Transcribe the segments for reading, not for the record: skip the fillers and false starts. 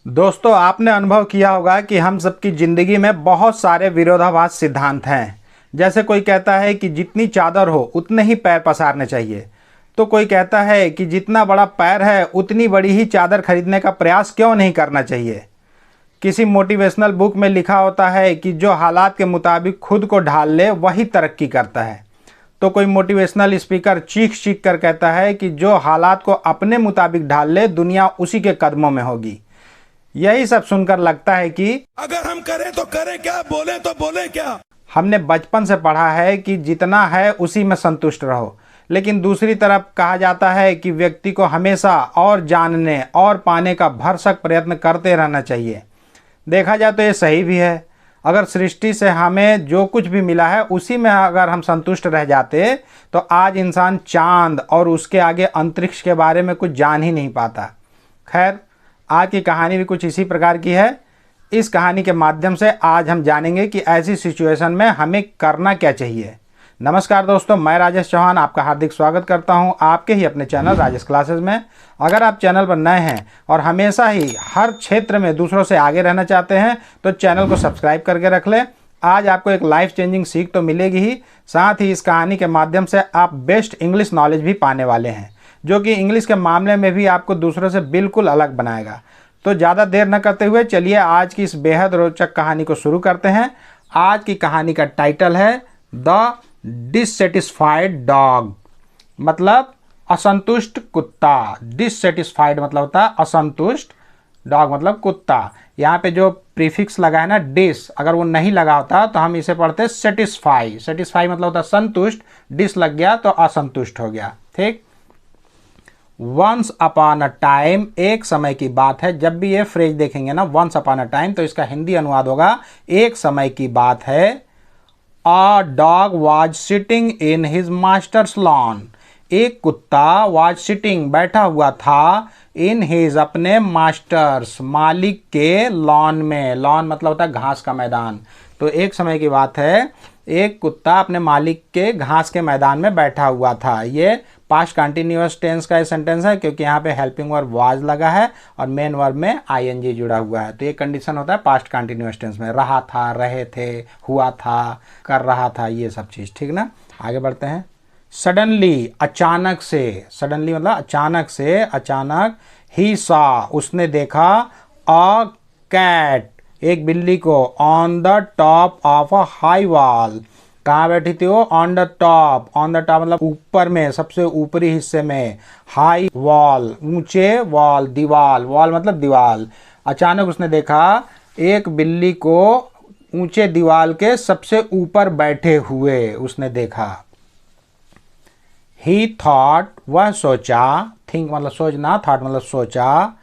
दोस्तों, आपने अनुभव किया होगा कि हम सबकी ज़िंदगी में बहुत सारे विरोधाभास सिद्धांत हैं। जैसे कोई कहता है कि जितनी चादर हो उतने ही पैर पसारने चाहिए, तो कोई कहता है कि जितना बड़ा पैर है उतनी बड़ी ही चादर खरीदने का प्रयास क्यों नहीं करना चाहिए। किसी मोटिवेशनल बुक में लिखा होता है कि जो हालात के मुताबिक खुद को ढाल ले वही तरक्की करता है। तो कोई मोटिवेशनल स्पीकर चीख चीख कर कहता है कि जो हालात को अपने मुताबिक ढाल ले दुनिया उसी के कदमों में होगी। यही सब सुनकर लगता है कि अगर हम करें तो करें क्या, बोले तो बोले क्या। हमने बचपन से पढ़ा है कि जितना है उसी में संतुष्ट रहो, लेकिन दूसरी तरफ कहा जाता है कि व्यक्ति को हमेशा और जानने और पाने का भरसक प्रयत्न करते रहना चाहिए। देखा जाए तो ये सही भी है। अगर सृष्टि से हमें जो कुछ भी मिला है उसी में अगर हम संतुष्ट रह जाते तो आज इंसान चांद और उसके आगे अंतरिक्ष के बारे में कुछ जान ही नहीं पाता। खैर, आज की कहानी भी कुछ इसी प्रकार की है। इस कहानी के माध्यम से आज हम जानेंगे कि ऐसी सिचुएशन में हमें करना क्या चाहिए। नमस्कार दोस्तों, मैं राजेश चौहान आपका हार्दिक स्वागत करता हूं आपके ही अपने चैनल राजेश क्लासेस में। अगर आप चैनल पर नए हैं और हमेशा ही हर क्षेत्र में दूसरों से आगे रहना चाहते हैं तो चैनल को सब्सक्राइब करके रख लें। आज आपको एक लाइफ चेंजिंग सीख तो मिलेगी ही, साथ ही इस कहानी के माध्यम से आप बेस्ट इंग्लिश नॉलेज भी पाने वाले हैं, जो कि इंग्लिश के मामले में भी आपको दूसरों से बिल्कुल अलग बनाएगा। तो ज़्यादा देर न करते हुए चलिए आज की इस बेहद रोचक कहानी को शुरू करते हैं। आज की कहानी का टाइटल है द डिससेटिस्फाइड डॉग, मतलब असंतुष्ट कुत्ता। डिससेटिस्फाइड मतलब होता है असंतुष्ट, डॉग मतलब कुत्ता। यहाँ पे जो प्रीफिक्स लगा है ना डिस, अगर वो नहीं लगा होता तो हम इसे पढ़ते सेटिस्फाई। सेटिस्फाई मतलब होता है संतुष्ट, डिस लग गया तो असंतुष्ट हो गया। ठीक। वंस अपॉन अ टाइम, एक समय की बात है। जब भी ये फ्रेज देखेंगे ना वंस अपॉन अ टाइम, तो इसका हिंदी अनुवाद होगा एक समय की बात है। A dog was sitting in his masters lawn, एक कुत्ता वॉज सिटिंग बैठा हुआ था, इन हिज अपने मास्टर्स मालिक के लॉन में। लॉन मतलब होता है घास का मैदान। तो एक समय की बात है, एक कुत्ता अपने मालिक के घास के मैदान में बैठा हुआ था। ये पास्ट कंटिन्यूअस टेंस का सेंटेंस है क्योंकि यहाँ पे हेल्पिंग वर्ब वाज लगा है और मेन वर्ब में आईएनजी जुड़ा हुआ है। तो ये कंडीशन होता है पास्ट कंटिन्यूअस टेंस में, रहा था, रहे थे, हुआ था, कर रहा था, ये सब चीज़। ठीक ना, आगे बढ़ते हैं। सडनली, अचानक से, सडनली मतलब अचानक से, अचानक। ही सॉ, उसने देखा, अ कैट, एक बिल्ली को, on the top of a high wall, कहाँ बैठी थी वो, on the top. On the top मतलब ऊपर में, सबसे ऊपरी हिस्से में। हाई वॉल, ऊंचे वॉल, दीवाल, वॉल मतलब दीवाल। अचानक उसने देखा एक बिल्ली को ऊंचे दीवाल के सबसे ऊपर बैठे हुए उसने देखा। ही थॉट, वह सोचा, थिंक मतलब सोचना, थॉट मतलब सोचा,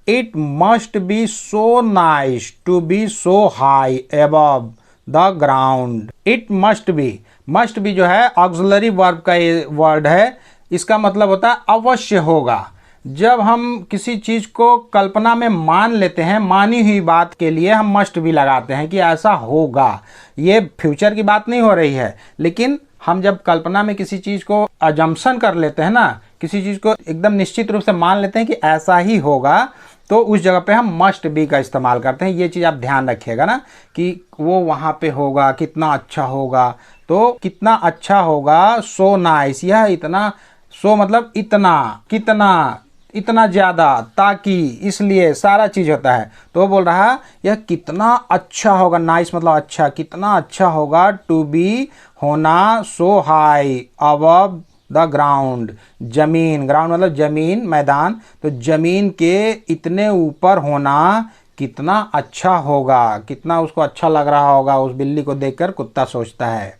it must be so nice to be so high above the ground. It must be, must be जो है ऑक्सिलरी वर्ब का ये वर्ड है। इसका मतलब होता है अवश्य होगा। जब हम किसी चीज़ को कल्पना में मान लेते हैं, मानी हुई बात के लिए हम मस्ट भी लगाते हैं कि ऐसा होगा। ये फ्यूचर की बात नहीं हो रही है, लेकिन हम जब कल्पना में किसी चीज़ को अजम्पशन कर लेते हैं ना, किसी चीज़ को एकदम निश्चित रूप से मान लेते हैं कि ऐसा ही होगा, तो उस जगह पे हम मस्ट बी का इस्तेमाल करते हैं। ये चीज़ आप ध्यान रखिएगा ना कि वो वहाँ पे होगा, कितना अच्छा होगा। तो कितना अच्छा होगा, सो नाइस, यह इतना, सो मतलब इतना, कितना, इतना ज़्यादा, ताकि, इसलिए, सारा चीज़ होता है। तो वो बोल रहा यह कितना अच्छा होगा, नाइस मतलब अच्छा, कितना अच्छा होगा, टू बी होना, सो हाई अबव द ग्राउंड, जमीन, ग्राउंड मतलब जमीन, मैदान, तो जमीन के इतने ऊपर होना कितना अच्छा होगा, कितना उसको अच्छा लग रहा होगा उस बिल्ली को देखकर, कुत्ता सोचता है।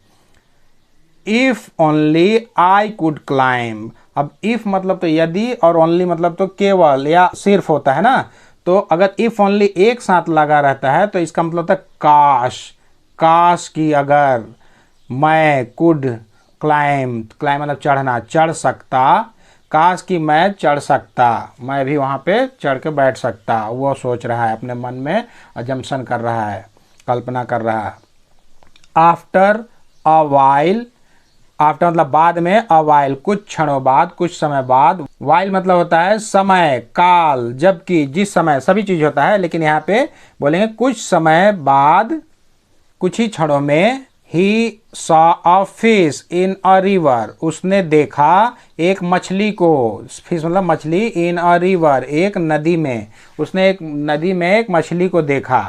If only I could climb, अब इफ मतलब तो यदि और ओनली मतलब तो केवल या सिर्फ होता है ना। तो अगर इफ ओनली एक साथ लगा रहता है तो इसका मतलब होता है काश, काश की अगर मैं, कुड क्लाइम, क्लाइम मतलब चढ़ना, चढ़ सकता, काश कि मैं चढ़ सकता, मैं भी वहाँ पे चढ़ के बैठ सकता। वो सोच रहा है, अपने मन में अजम्पशन कर रहा है, कल्पना कर रहा है। आफ्टर अ वाइल, आफ्टर मतलब बाद में, अ वाइल कुछ क्षणों बाद, कुछ समय बाद। वाइल मतलब होता है समय, काल, जबकि, जिस समय, सभी चीज होता है, लेकिन यहाँ पे बोलेंगे कुछ समय बाद, कुछ ही क्षणों में। He saw a fish in a river, उसने देखा एक मछली को, फिश मतलब मछली, इन अ रिवर एक नदी में, उसने एक नदी में एक मछली को देखा।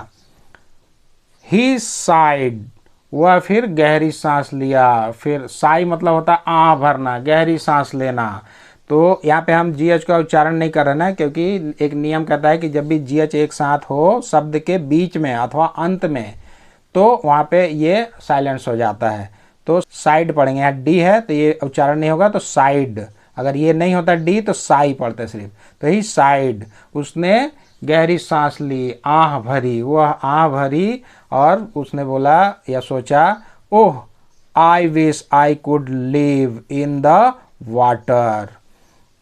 ही साइड, वह फिर गहरी सांस लिया। फिर साई मतलब होता है आह भरना, गहरी सांस लेना। तो यहाँ पे हम जीएच का उच्चारण नहीं कर रहे ना, क्योंकि एक नियम कहता है कि जब भी जीएच एक साथ हो शब्द के बीच में अथवा अंत में, तो वहाँ पे ये साइलेंस हो जाता है। तो साइड पढ़ेंगे, यहाँ डी है तो ये उच्चारण नहीं होगा, तो साइड। अगर ये नहीं होता डी तो साई पढ़ते सिर्फ। तो ही साइड, उसने गहरी सांस ली, आह भरी, वह आह भरी, और उसने बोला या सोचा, oh I wish I could live in the water.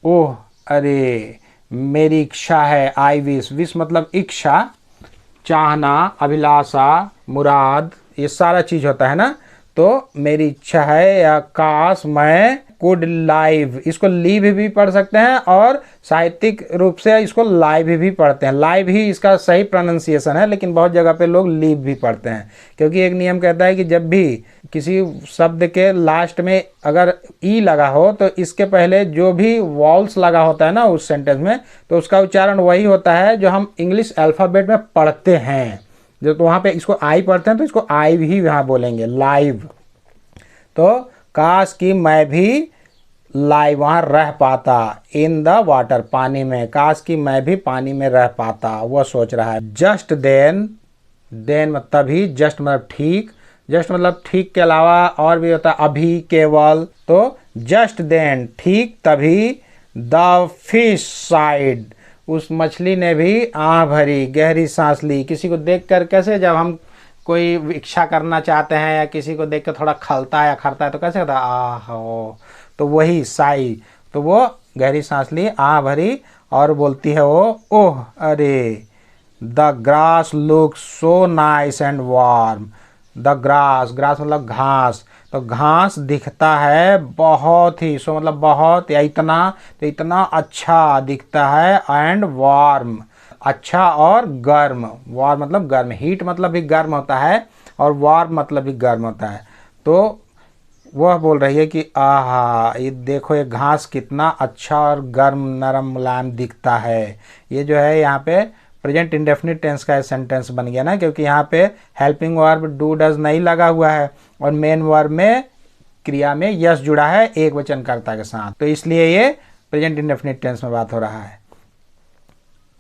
Oh अरे, मेरी इच्छा है, आई विश, विश मतलब इच्छा, चाहना, अभिलाषा, मुराद, ये सारा चीज होता है ना। तो मेरी इच्छा है या काश मैं कुड लाइव, इसको लीव भी पढ़ सकते हैं और साहित्यिक रूप से इसको लाइव भी पढ़ते हैं। लाइव ही इसका सही प्रोनाउंसिएशन है, लेकिन बहुत जगह पे लोग लीव भी पढ़ते हैं, क्योंकि एक नियम कहता है कि जब भी किसी शब्द के लास्ट में अगर ई लगा हो तो इसके पहले जो भी वॉल्स लगा होता है ना उस सेंटेंस में, तो उसका उच्चारण वही होता है जो हम इंग्लिश अल्फ़ाबेट में पढ़ते हैं। जो तो वहाँ पे इसको आई पढ़ते हैं तो इसको आई भी यहाँ बोलेंगे, लाइव। तो काश कि मैं भी लाइव वहाँ रह पाता, इन द वाटर पानी में, काश कि मैं भी पानी में रह पाता, वह सोच रहा है। जस्ट देन, देन मतलब तभी, जस्ट मतलब ठीक, जस्ट मतलब ठीक के अलावा और भी होता है अभी, केवल। तो जस्ट देन ठीक तभी, द फिश साइड, उस मछली ने भी आह भरी, गहरी सांस ली। किसी को देखकर कैसे, जब हम कोई इच्छा करना चाहते हैं या किसी को देख कर थोड़ा खलता है या खरता है तो कैसे होता है, आह हो, तो वही साई। तो वो गहरी सांस ली, आह भरी, और बोलती है वो, ओह अरे, the grass look so nice and warm. The grass, grass मतलब घास, तो घास दिखता है बहुत ही, सो मतलब बहुत या इतना, तो इतना अच्छा दिखता है, एंड वार्म अच्छा और गर्म, वार्म मतलब गर्म, हीट मतलब भी गर्म होता है और वार्म मतलब भी गर्म होता है। तो वह बोल रही है कि आहा, ये देखो ये घास कितना अच्छा और गर्म, नरम, मुलायम दिखता है। ये जो है यहाँ पे प्रेजेंट इंडेफिनिट टेंस का सेंटेंस बन गया ना, क्योंकि यहाँ पे हेल्पिंग वर्ब डू डज नहीं लगा हुआ है और मेन वर्ब में क्रिया में यस जुड़ा है एक वचन कर्ता के साथ, तो इसलिए ये प्रेजेंट इंडेफिनिट टेंस में बात हो रहा है।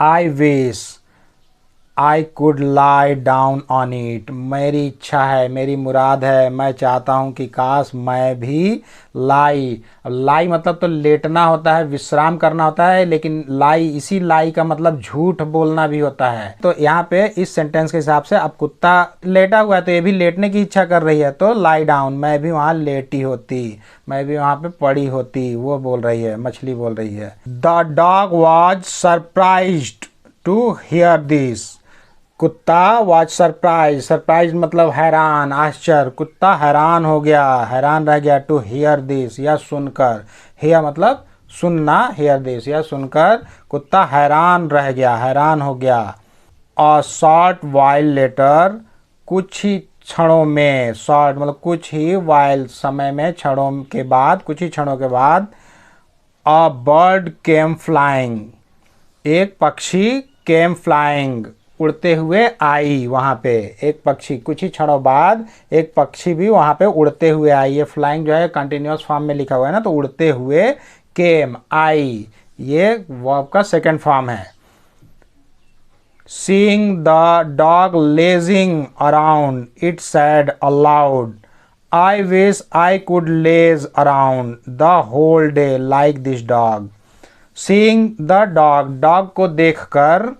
आई wish I could lie down on it, मेरी इच्छा है, मेरी मुराद है, मैं चाहता हूँ कि काश मैं भी लाई, लाई मतलब तो लेटना होता है, विश्राम करना होता है, लेकिन लाई, इसी लाई का मतलब झूठ बोलना भी होता है। तो यहाँ पे इस सेंटेंस के हिसाब से अब कुत्ता लेटा हुआ है तो ये भी लेटने की इच्छा कर रही है, तो लाई डाउन, मैं भी वहाँ लेटी होती, मैं भी वहाँ पे पड़ी होती, वो बोल रही है, मछली बोल रही है। The dog was surprised to hear this, कुत्ता वॉज सरप्राइज, सरप्राइज मतलब हैरान, आश्चर्य, कुत्ता हैरान हो गया, हैरान रह गया, टू हियर दिस या सुनकर, हियर मतलब सुनना, हियर दिस या सुनकर कुत्ता हैरान रह गया, हैरान हो गया। अ शॉर्ट वाइल लेटर, कुछ ही क्षणों में, शॉर्ट मतलब कुछ ही, वाइल समय में, क्षणों के बाद, कुछ ही क्षणों के बाद। अ बर्ड केम फ्लाइंग, एक पक्षी, केम फ्लाइंग उड़ते हुए आई, वहाँ पे एक पक्षी, कुछ ही क्षणों बाद एक पक्षी भी वहाँ पे उड़ते हुए आई। ये फ्लाइंग जो है कंटिन्यूअस फॉर्म में लिखा हुआ है ना, तो उड़ते हुए, केम आई, ये वर्ब का सेकंड फॉर्म है। Seeing the dog lazing around it said aloud, I wish I could laze around the whole day like this dog. Seeing the dog, dog को देखकर,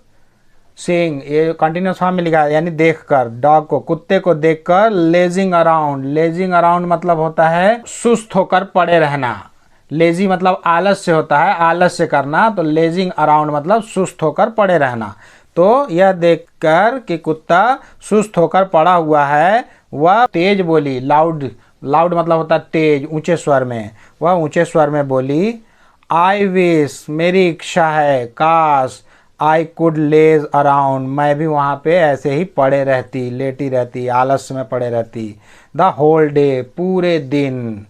सीइंग ये कंटिन्यूअस फॉर्म में लिखा है, यानी देखकर, डॉग को, कुत्ते को देखकर, लेजिंग अराउंड, लेजिंग अराउंड मतलब होता है सुस्त होकर पड़े रहना, लेजी मतलब आलस्य होता है, आलस्य करना, तो लेजिंग अराउंड मतलब सुस्त होकर पड़े रहना। तो यह देखकर कि कुत्ता सुस्त होकर पड़ा हुआ है, वह तेज बोली, लाउड लाउड मतलब होता है तेज, ऊंचे स्वर में। वह ऊंचे स्वर में बोली, आई विश, मेरी इच्छा है, काश, आई कुड लेज अराउंड, मैं भी वहाँ पे ऐसे ही पड़े रहती, लेटी रहती, आलस्य में पड़े रहती, द होल डे, पूरे दिन,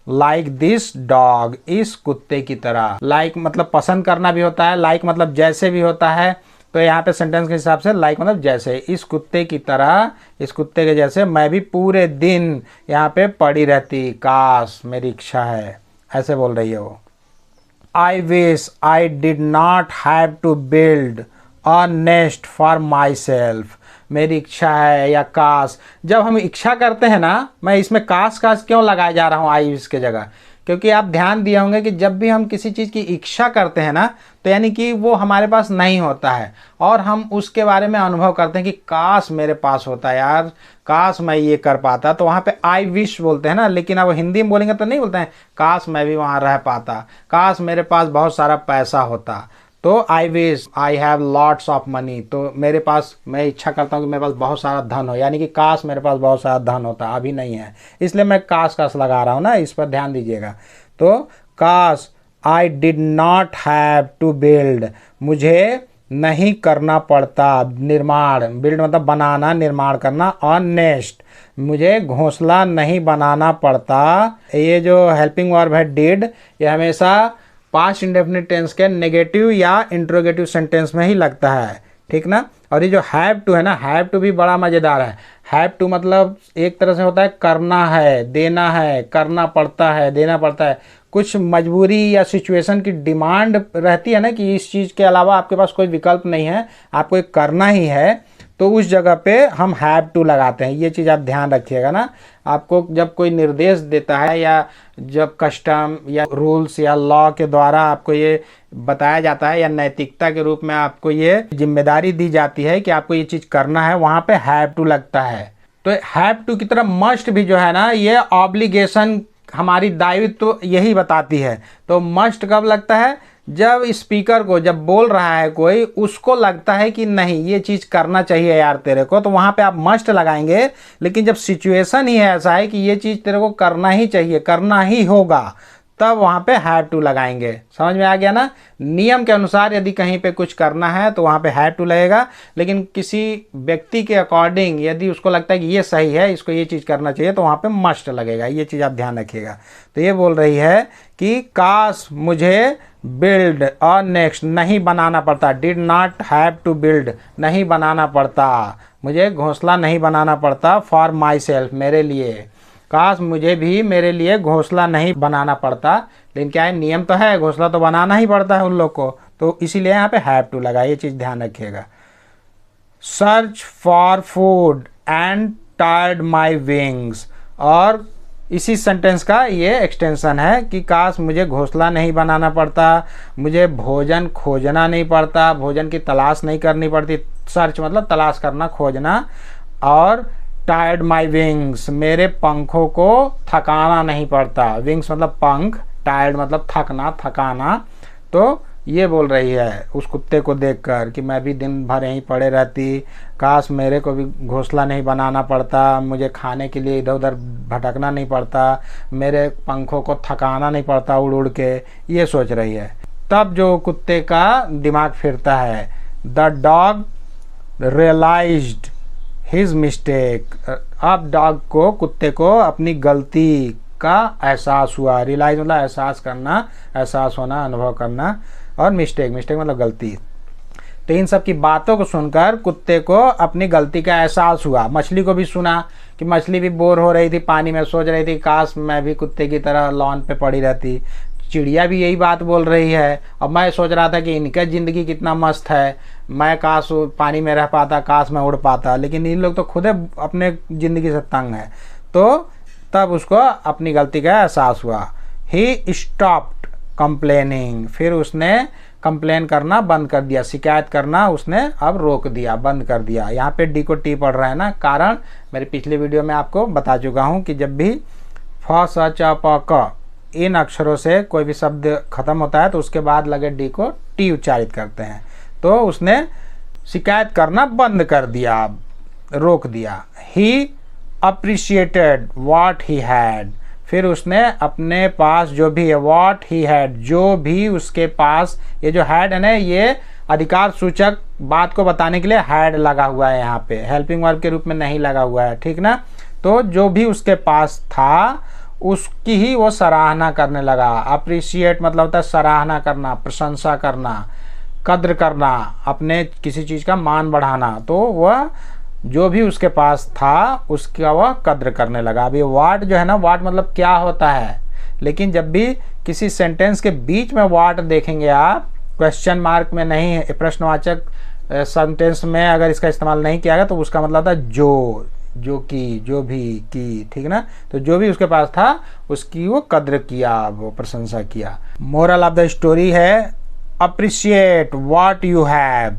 लाइक दिस डॉग, इस कुत्ते की तरह। लाइक मतलब पसंद करना भी होता है, लाइक मतलब जैसे भी होता है। तो यहाँ पे सेंटेंस के हिसाब से लाइक मतलब जैसे, इस कुत्ते की तरह, इस कुत्ते के जैसे मैं भी पूरे दिन यहाँ पे पड़ी रहती, काश, मेरी इच्छा है, ऐसे बोल रही है वो। I wish I did not have to build a nest for myself, मेरी इच्छा है या काश। जब हम इच्छा करते हैं ना, मैं इसमें काश काश क्यों लगाया जा रहा हूँ आई विश के जगह, क्योंकि आप ध्यान दिए होंगे कि जब भी हम किसी चीज़ की इच्छा करते हैं ना, तो यानी कि वो हमारे पास नहीं होता है और हम उसके बारे में अनुभव करते हैं कि काश मेरे पास होता यार, काश मैं ये कर पाता। तो वहाँ पे आई विश बोलते हैं ना, लेकिन अब हिंदी में बोलेंगे तो नहीं बोलते हैं काश मैं भी वहाँ रह पाता, काश मेरे पास बहुत सारा पैसा होता। तो आई wish I have lots of money, तो मेरे पास, मैं इच्छा करता हूँ कि मेरे पास बहुत सारा धन हो, यानी कि काश मेरे पास बहुत सारा धन होता, अभी नहीं है, इसलिए मैं काश काश लगा रहा हूँ ना, इस पर ध्यान दीजिएगा। तो काश, I did not have to build, मुझे नहीं करना पड़ता निर्माण, बिल्ड मतलब बनाना, निर्माण करना, ऑन नेस्ट, मुझे घोंसला नहीं बनाना पड़ता। ये जो हेल्पिंग वर्ब है डिड, ये हमेशा पास्ट इंडेफिनिट टेंस के नेगेटिव या इंट्रोगेटिव सेंटेंस में ही लगता है, ठीक ना। और ये जो हैव टू है ना, हैव टू भी बड़ा मज़ेदार है। हैव टू मतलब एक तरह से होता है करना है, देना है, करना पड़ता है, देना पड़ता है। कुछ मजबूरी या सिचुएशन की डिमांड रहती है ना कि इस चीज़ के अलावा आपके पास कोई विकल्प नहीं है, आपको एक करना ही है, तो उस जगह पे हम हैव टू लगाते हैं। ये चीज़ आप ध्यान रखिएगा ना। आपको जब कोई निर्देश देता है या जब कस्टम या रूल्स या लॉ के द्वारा आपको ये बताया जाता है या नैतिकता के रूप में आपको ये जिम्मेदारी दी जाती है कि आपको ये चीज़ करना है, वहाँ पे हैव टू लगता है। तो हैव टू की तरह मस्ट भी जो है ना, ये ऑब्लिगेशन, हमारी दायित्व यही बताती है। तो मस्ट कब लगता है, जब स्पीकर को, जब बोल रहा है कोई, उसको लगता है कि नहीं ये चीज़ करना चाहिए यार तेरे को, तो वहाँ पे आप मस्ट लगाएंगे। लेकिन जब सिचुएशन ही ऐसा है कि ये चीज़ तेरे को करना ही चाहिए, करना ही होगा, तब वहाँ पे हैव टू लगाएंगे। समझ में आ गया ना। नियम के अनुसार यदि कहीं पे कुछ करना है तो वहाँ पे हैव टू लगेगा, लेकिन किसी व्यक्ति के अकॉर्डिंग यदि उसको लगता है कि ये सही है, इसको ये चीज़ करना चाहिए, तो वहाँ पे मस्ट लगेगा। ये चीज़ आप ध्यान रखिएगा। तो ये बोल रही है कि काश मुझे बिल्ड और नेक्स्ट नहीं बनाना पड़ता, did not have to build, नहीं बनाना पड़ता, मुझे घोंसला नहीं बनाना पड़ता, फॉर माई सेल्फ, मेरे लिए, काश मुझे भी मेरे लिए घोंसला नहीं बनाना पड़ता। लेकिन क्या है, नियम तो है, घोंसला तो बनाना ही पड़ता है उन लोग को, तो इसीलिए यहाँ पे हैव टू लगा। ये चीज़ ध्यान रखिएगा। Search for food and tired my wings, और इसी सेंटेंस का ये एक्सटेंशन है कि काश मुझे घोंसला नहीं बनाना पड़ता, मुझे भोजन खोजना नहीं पड़ता, भोजन की तलाश नहीं करनी पड़ती। सर्च मतलब तलाश करना, खोजना। और टायर्ड माई विंग्स, मेरे पंखों को थकाना नहीं पड़ता। विंग्स मतलब पंख, टायर्ड मतलब थकना, थकाना। तो ये बोल रही है उस कुत्ते को देखकर कि मैं भी दिन भर यहीं पड़े रहती, काश मेरे को भी घोंसला नहीं बनाना पड़ता, मुझे खाने के लिए इधर उधर भटकना नहीं पड़ता, मेरे पंखों को थकाना नहीं पड़ता उड़ उड़ के, ये सोच रही है। तब जो कुत्ते का दिमाग फिरता है। The dog realised his mistake, अब डॉग को, कुत्ते को अपनी गलती का एहसास हुआ। रियलाइज मतलब एहसास करना, एहसास होना, अनुभव करना, और मिस्टेक, मिस्टेक मतलब गलती। तो इन सब की बातों को सुनकर कुत्ते को अपनी गलती का एहसास हुआ। मछली को भी सुना कि मछली भी बोर हो रही थी पानी में, सोच रही थी काश मैं भी कुत्ते की तरह लॉन पे पड़ी रहती। चिड़िया भी यही बात बोल रही है। और मैं सोच रहा था कि इनका ज़िंदगी कितना मस्त है, मैं काश पानी में रह पाता, काश मैं उड़ पाता, लेकिन इन लोग तो खुद अपने ज़िंदगी से तंग है। तो तब उसको अपनी गलती का एहसास हुआ। ही स्टॉप्ड कंप्लेनिंग, फिर उसने कंप्लेन करना बंद कर दिया, शिकायत करना उसने अब रोक दिया, बंद कर दिया। यहाँ पे डी को टी पढ़ रहा है ना, कारण मेरी पिछली वीडियो में आपको बता चुका हूँ कि जब भी फ स च प क इन अक्षरों से कोई भी शब्द खत्म होता है तो उसके बाद लगे डी को टी उच्चारित करते हैं। तो उसने शिकायत करना बंद कर दिया, रोक दिया। ही appreciated what he had, फिर उसने अपने पास जो भी है what he had, जो भी उसके पास, ये जो had है ना ये अधिकार सूचक बात को बताने के लिए had लगा हुआ है, यहाँ पे हेल्पिंग वर्ब के रूप में नहीं लगा हुआ है, ठीक ना। तो जो भी उसके पास था उसकी ही वो सराहना करने लगा। अप्रिशिएट मतलब होता है सराहना करना, प्रशंसा करना, कद्र करना, अपने किसी चीज़ का मान बढ़ाना। तो वह जो भी उसके पास था उसका वह कद्र करने लगा। अभी वाट जो है ना, वाट मतलब क्या होता है, लेकिन जब भी किसी सेंटेंस के बीच में वाट देखेंगे आप, क्वेश्चन मार्क में नहीं, प्रश्नवाचक सेंटेंस में अगर इसका इस्तेमाल नहीं किया गया तो उसका मतलब था जो की, जो भी की, ठीक ना। तो जो भी उसके पास था उसकी वो कद्र किया, वो प्रशंसा किया। मोरल ऑफ द स्टोरी है अप्रिशिएट व्हाट यू हैव,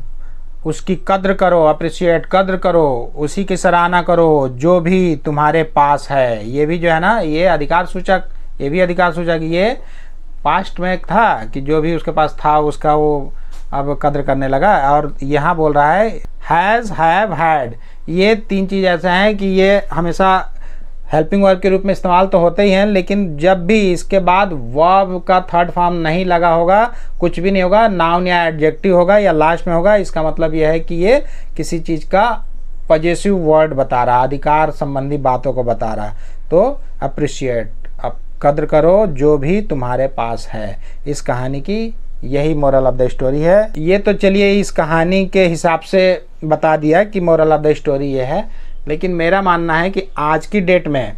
उसकी कद्र करो, अप्रिशिएट कद्र करो, उसी की सराहना करो जो भी तुम्हारे पास है। ये भी जो है ना ये अधिकार सूचक, ये भी अधिकार सूचक, ये पास्ट में था कि जो भी उसके पास था उसका वो अब कद्र करने लगा। और यहाँ बोल रहा है हैज़, हैव, हैड, ये तीन चीज़ ऐसे हैं कि ये हमेशा हेल्पिंग वर्ब के रूप में इस्तेमाल तो होते ही हैं, लेकिन जब भी इसके बाद वर्ब का थर्ड फॉर्म नहीं लगा होगा, कुछ भी नहीं होगा, नाउन या एडजेक्टिव होगा या लास्ट में होगा, इसका मतलब यह है कि ये किसी चीज़ का पॉजेसिव वर्ड बता रहा, अधिकार संबंधी बातों को बता रहा। तो अप्रिशिएट, अब कद्र करो जो भी तुम्हारे पास है। इस कहानी की यही मोरल ऑफ द स्टोरी है। ये तो चलिए इस कहानी के हिसाब से बता दिया कि मोरल ऑफ द स्टोरी ये है, लेकिन मेरा मानना है कि आज की डेट में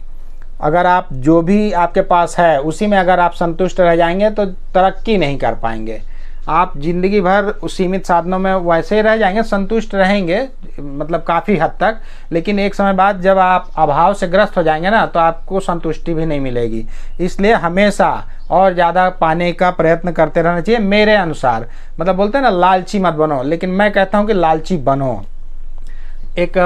अगर आप जो भी आपके पास है उसी में अगर आप संतुष्ट रह जाएंगे तो तरक्की नहीं कर पाएंगे। आप ज़िंदगी भर सीमित साधनों में वैसे ही रह जाएंगे, संतुष्ट रहेंगे मतलब काफ़ी हद तक, लेकिन एक समय बाद जब आप अभाव से ग्रस्त हो जाएंगे ना तो आपको संतुष्टि भी नहीं मिलेगी। इसलिए हमेशा और ज़्यादा पाने का प्रयत्न करते रहना चाहिए मेरे अनुसार। मतलब बोलते हैं ना लालची मत बनो, लेकिन मैं कहता हूँ कि लालची बनो। एक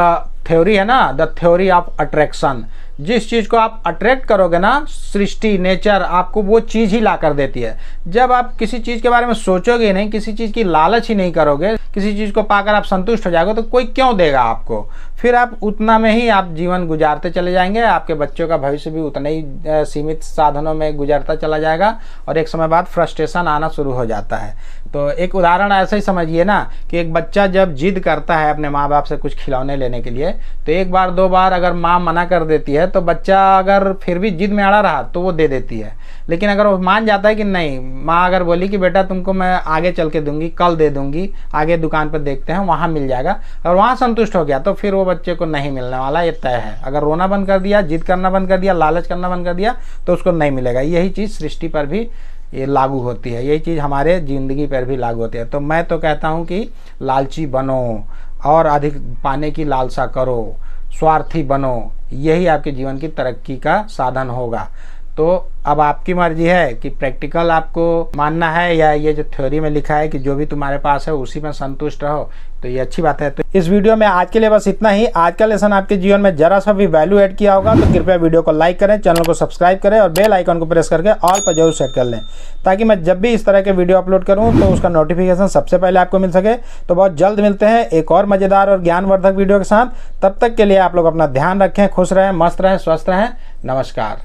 थ्योरी है ना, द थ्योरी ऑफ अट्रैक्शन, जिस चीज़ को आप अट्रैक्ट करोगे ना, सृष्टि, नेचर आपको वो चीज़ ही ला कर देती है। जब आप किसी चीज़ के बारे में सोचोगे नहीं, किसी चीज़ की लालच ही नहीं करोगे, किसी चीज़ को पाकर आप संतुष्ट हो जाओगे तो कोई क्यों देगा आपको। फिर आप उतना में ही आप जीवन गुजारते चले जाएंगे, आपके बच्चों का भविष्य भी उतने ही सीमित साधनों में गुजरता चला जाएगा और एक समय बाद फ्रस्ट्रेशन आना शुरू हो जाता है। तो एक उदाहरण ऐसा ही समझिए ना कि एक बच्चा जब जिद करता है अपने माँ बाप से कुछ खिलौने लेने के लिए, तो एक बार दो बार अगर माँ मना कर देती है तो बच्चा अगर फिर भी जिद में अड़ा रहा तो वो दे देती है। लेकिन अगर वो मान जाता है कि नहीं, माँ अगर बोली कि बेटा तुमको मैं आगे चल के दूंगी, कल दे दूंगी, आगे दुकान पर देखते हैं वहाँ मिल जाएगा, और वहाँ संतुष्ट हो गया, तो फिर वो बच्चे को नहीं मिलने वाला, ये तय है। अगर रोना बंद कर दिया, जिद करना बंद कर दिया, लालच करना बंद कर दिया तो उसको नहीं मिलेगा। यही चीज़ सृष्टि पर भी ये लागू होती है, यही चीज़ हमारे ज़िंदगी पर भी लागू होती है। तो मैं तो कहता हूँ कि लालची बनो और अधिक पाने की लालसा करो, स्वार्थी बनो, यही आपके जीवन की तरक्की का साधन होगा। तो अब आपकी मर्जी है कि प्रैक्टिकल आपको मानना है या ये जो थ्योरी में लिखा है कि जो भी तुम्हारे पास है उसी में संतुष्ट रहो, तो ये अच्छी बात है। तो इस वीडियो में आज के लिए बस इतना ही। आज का लेसन आपके जीवन में जरा सा भी वैल्यू ऐड किया होगा तो कृपया वीडियो को लाइक करें, चैनल को सब्सक्राइब करें और बेल आइकन को प्रेस करके ऑल पर जरूर सेट कर लें, ताकि मैं जब भी इस तरह के वीडियो अपलोड करूँ तो उसका नोटिफिकेशन सबसे पहले आपको मिल सके। तो बहुत जल्द मिलते हैं एक और मज़ेदार और ज्ञानवर्धक वीडियो के साथ। तब तक के लिए आप लोग अपना ध्यान रखें, खुश रहें, मस्त रहें, स्वस्थ रहें। नमस्कार।